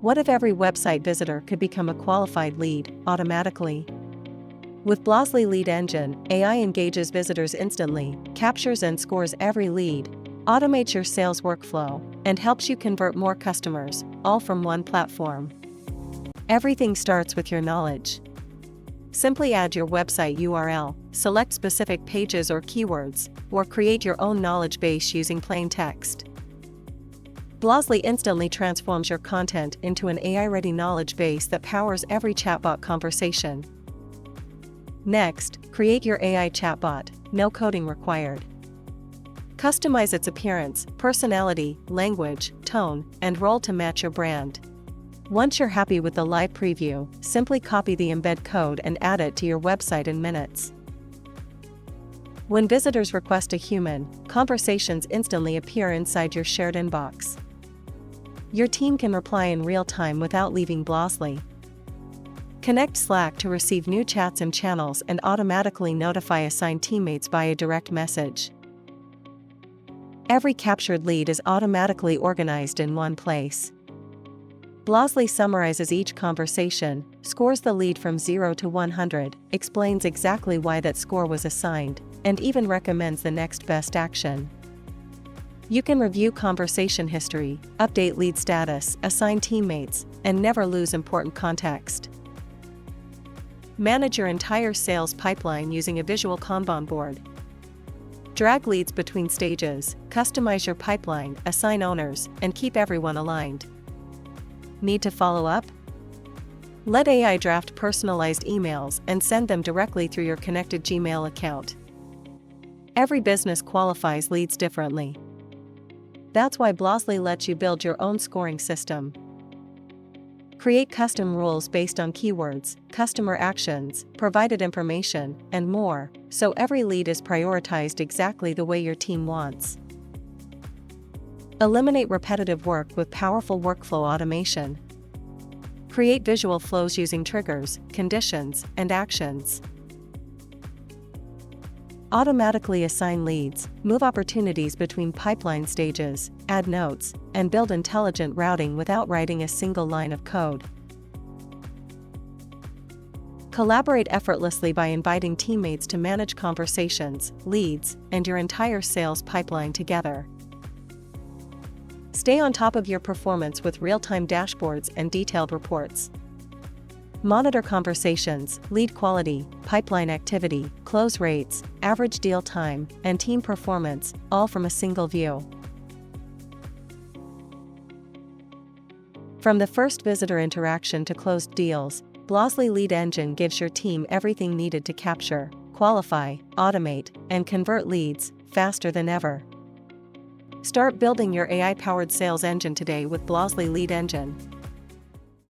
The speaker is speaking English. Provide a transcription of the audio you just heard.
What if every website visitor could become a qualified lead automatically? With Blozly Lead Engine, AI engages visitors instantly, captures and scores every lead, automates your sales workflow, and helps you convert more customers, all from one platform. Everything starts with your knowledge. Simply add your website URL, select specific pages or keywords, or create your own knowledge base using plain text. Blozly instantly transforms your content into an AI-ready knowledge base that powers every chatbot conversation. Next, create your AI chatbot, no coding required. Customize its appearance, personality, language, tone, and role to match your brand. Once you're happy with the live preview, simply copy the embed code and add it to your website in minutes. When visitors request a human, conversations instantly appear inside your shared inbox. Your team can reply in real time without leaving Blozly. Connect Slack to receive new chats and channels and automatically notify assigned teammates via direct message. Every captured lead is automatically organized in one place. Blozly summarizes each conversation, scores the lead from 0 to 100, explains exactly why that score was assigned, and even recommends the next best action. You can review conversation history, update lead status, assign teammates, and never lose important context. Manage your entire sales pipeline using a visual Kanban board. Drag leads between stages, customize your pipeline, assign owners, and keep everyone aligned. Need to follow up? Let AI draft personalized emails and send them directly through your connected Gmail account. Every business qualifies leads differently. That's why Blozly lets you build your own scoring system. Create custom rules based on keywords, customer actions, provided information, and more, so every lead is prioritized exactly the way your team wants. Eliminate repetitive work with powerful workflow automation. Create visual flows using triggers, conditions, and actions. Automatically assign leads, move opportunities between pipeline stages, add notes, and build intelligent routing without writing a single line of code. Collaborate effortlessly by inviting teammates to manage conversations, leads, and your entire sales pipeline together. Stay on top of your performance with real-time dashboards and detailed reports. Monitor conversations, lead quality, pipeline activity, close rates, average deal time, and team performance, all from a single view. From the first visitor interaction to closed deals, Blozly Lead Engine gives your team everything needed to capture, qualify, automate, and convert leads faster than ever. Start building your AI-powered sales engine today with Blozly Lead Engine.